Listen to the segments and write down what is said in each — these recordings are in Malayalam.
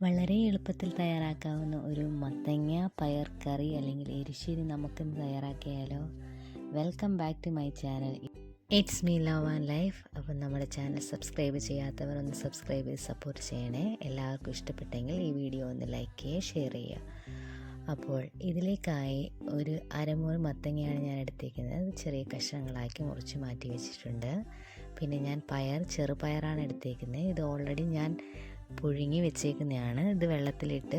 വളരെ എളുപ്പത്തിൽ തയ്യാറാക്കാവുന്ന ഒരു മത്തങ്ങ പയർ കറി അല്ലെങ്കിൽ എരിശ്ശേരി നമുക്കിന്ന് തയ്യാറാക്കിയാലോ. Welcome back to my channel. It's me love and life. അപ്പം നമ്മുടെ ചാനൽ സബ്സ്ക്രൈബ് ചെയ്യാത്തവർ ഒന്ന് സബ്സ്ക്രൈബ് ചെയ്ത് സപ്പോർട്ട് ചെയ്യണേ. എല്ലാവർക്കും ഇഷ്ടപ്പെട്ടെങ്കിൽ ഈ വീഡിയോ ഒന്ന് ലൈക്ക് ചെയ്യുക, ഷെയർ ചെയ്യുക. അപ്പോൾ ഇതിലേക്കായി ഒരു അരമുറി മത്തങ്ങയാണ് ഞാൻ എടുത്തേക്കുന്നത്. അത് ചെറിയ കഷ്ണങ്ങളാക്കി മുറിച്ച് മാറ്റി വെച്ചിട്ടുണ്ട്. പിന്നെ ഞാൻ ചെറുപയറാണ് എടുത്തേക്കുന്നത്. ഇത് ഓൾറെഡി ഞാൻ പുഴുങ്ങി വെച്ചേക്കുന്നതാണ്. ഇത് വെള്ളത്തിലിട്ട്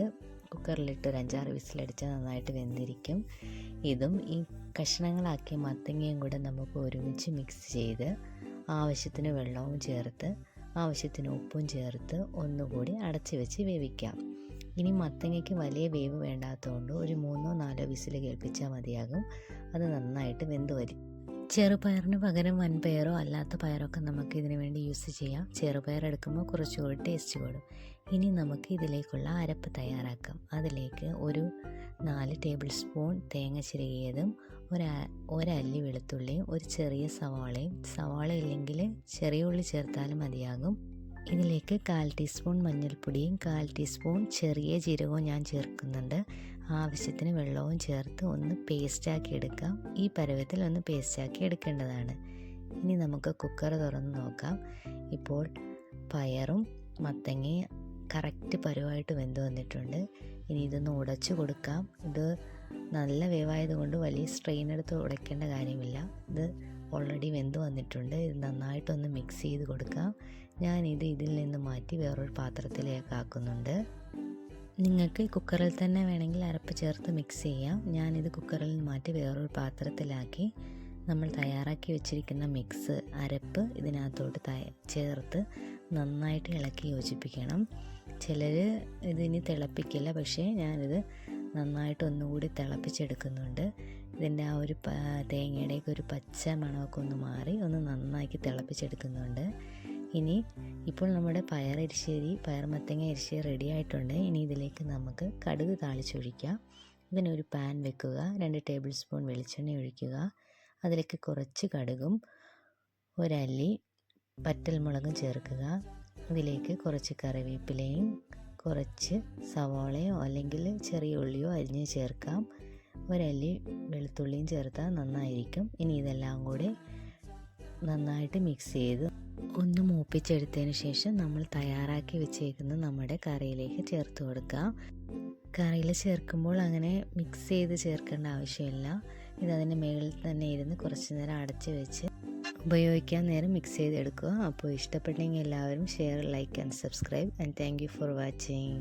കുക്കറിലിട്ട് ഒരു 5-6 വിസിലടിച്ചാൽ നന്നായിട്ട് വെന്തിരിക്കും. ഇതും ഈ കഷ്ണങ്ങളാക്കിയ മത്തങ്ങയും കൂടെ നമുക്ക് ഒരുമിച്ച് മിക്സ് ചെയ്ത് ആവശ്യത്തിന് വെള്ളവും ചേർത്ത് ആവശ്യത്തിന് ഉപ്പും ചേർത്ത് ഒന്നുകൂടി അടച്ച് വെച്ച് വേവിക്കാം. ഇനി മത്തങ്ങയ്ക്ക് വലിയ വേവ് വേണ്ടാത്തതുകൊണ്ട് ഒരു 3-4 വിസിൽ കേൾപ്പിച്ചാൽ മതിയാകും. അത് നന്നായിട്ട് വെന്ത് വരും. ചെറുപയറിന് പകരം വൻപയറോ അല്ലാത്ത പയറൊക്കെ നമുക്ക് ഇതിനു വേണ്ടി യൂസ് ചെയ്യാം. ചെറുപയർ എടുക്കുമ്പോൾ കുറച്ചുകൂടി ടേസ്റ്റ് കൂടും. ഇനി നമുക്ക് ഇതിലേക്കുള്ള അരപ്പ് തയ്യാറാക്കാം. അതിലേക്ക് ഒരു 4 ടേബിൾ സ്പൂൺ തേങ്ങ ചിരകിയതും ഒരല്ലി വെളുത്തുള്ളിയും ഒരു ചെറിയ സവാള ഇല്ലെങ്കിൽ ചെറിയ ഉള്ളി ചേർത്താലും മതിയാകും. ഇതിലേക്ക് 1/4 ടീസ്പൂൺ മഞ്ഞൾപ്പൊടിയും 1/4 ടീസ്പൂൺ ചെറിയ ജീരകവും ഞാൻ ചേർക്കുന്നുണ്ട്. ആവശ്യത്തിന് വെള്ളവും ചേർത്ത് ഒന്ന് പേസ്റ്റാക്കി എടുക്കാം. ഈ പരുവത്തിൽ ഒന്ന് പേസ്റ്റാക്കി എടുക്കേണ്ടതാണ്. ഇനി നമുക്ക് കുക്കർ തുറന്ന് നോക്കാം. ഇപ്പോൾ പയറും മത്തങ്ങയും കറക്റ്റ് പരുവായിട്ട് വെന്ത് വന്നിട്ടുണ്ട്. ഇനി ഇതൊന്ന് ഉടച്ചു കൊടുക്കാം. ഇത് നല്ല വേവായതുകൊണ്ട് വലിയ സ്ട്രെയിൻ എടുത്ത് ഉടയ്ക്കേണ്ട കാര്യമില്ല. ഇത് ഓൾറെഡി വെന്ത് വന്നിട്ടുണ്ട്. ഇത് നന്നായിട്ടൊന്ന് മിക്സ് ചെയ്ത് കൊടുക്കാം. ഞാനിത് ഇതിൽ നിന്ന് മാറ്റി വേറൊരു പാത്രത്തിലേക്ക് ആക്കുന്നുണ്ട്. നിങ്ങൾക്ക് കുക്കറിൽ തന്നെ വേണമെങ്കിൽ അരപ്പ് ചേർത്ത് മിക്സ് ചെയ്യാം. ഞാനിത് കുക്കറിൽ നിന്ന് മാറ്റി വേറൊരു പാത്രത്തിലാക്കി നമ്മൾ തയ്യാറാക്കി വെച്ചിരിക്കുന്ന അരപ്പ് ഇതിനകത്തോട്ട് ചേർത്ത് നന്നായിട്ട് ഇളക്കി യോജിപ്പിക്കണം. ചിലർ ഇതിനി തിളപ്പിക്കില്ല, പക്ഷേ ഞാനിത് നന്നായിട്ട് ഒന്നുകൂടി തിളപ്പിച്ചെടുക്കുന്നുണ്ട്. ഇതിൻ്റെ ആ ഒരു തേങ്ങയുടെയൊക്കെ ഒരു പച്ച മണമൊക്കെ ഒന്ന് മാറി ഒന്ന് നന്നാക്കി തിളപ്പിച്ചെടുക്കുന്നുണ്ട്. ഇനി ഇപ്പോൾ നമ്മുടെ പയർ മത്തങ്ങ എരിശ്ശേരി റെഡി ആയിട്ടുണ്ട്. ഇനി ഇതിലേക്ക് നമുക്ക് കടുക് താളിച്ചൊഴിക്കാം. ഇതിനൊരു പാൻ വെക്കുക. 2 ടേബിൾ സ്പൂൺ വെളിച്ചെണ്ണ ഒഴിക്കുക. അതിലേക്ക് കുറച്ച് കടുകും ഒരല്ലി പറ്റൽമുളകും ചേർക്കുക. അതിലേക്ക് കുറച്ച് കറിവേപ്പിലയും കുറച്ച് സവാളയോ അല്ലെങ്കിൽ ചെറിയ ഉള്ളിയോ അരിഞ്ഞ് ചേർക്കാം. ഒരല്ലി വെളുത്തുള്ളിയും ചേർത്താൽ നന്നായിരിക്കും. ഇനി ഇതെല്ലാം കൂടി നന്നായിട്ട് മിക്സ് ചെയ്ത് ഒന്ന് മൂപ്പിച്ചെടുത്തതിന് ശേഷം നമ്മൾ തയ്യാറാക്കി വെച്ചേക്കുന്ന നമ്മുടെ കറിയിലേക്ക് ചേർത്ത് കൊടുക്കാം. കറിയിൽ ചേർക്കുമ്പോൾ അങ്ങനെ മിക്സ് ചെയ്ത് ചേർക്കേണ്ട ആവശ്യമില്ല. ഇതതിൻ്റെ മുകളിൽ തന്നെ ഇരുന്ന് കുറച്ച് നേരം അടച്ച് വെച്ച് ഉപയോഗിക്കാൻ നേരം മിക്സ് ചെയ്തെടുക്കുക. അപ്പോൾ ഇഷ്ടപ്പെട്ടെങ്കിൽ എല്ലാവരും share, like and subscribe. And thank you for watching.